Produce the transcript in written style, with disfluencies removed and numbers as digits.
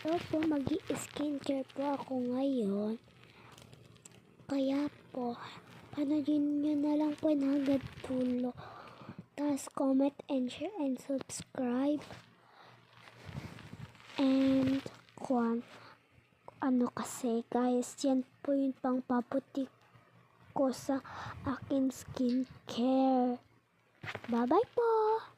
Opo, mag-i-skincare po ako ngayon. Kaya po, panoodin nyo na lang po ng hanggang dulo. Tapos comment and share and subscribe. And ano kasi guys, yan po yung pangpaputik ko sa akin skincare. Bye bye po!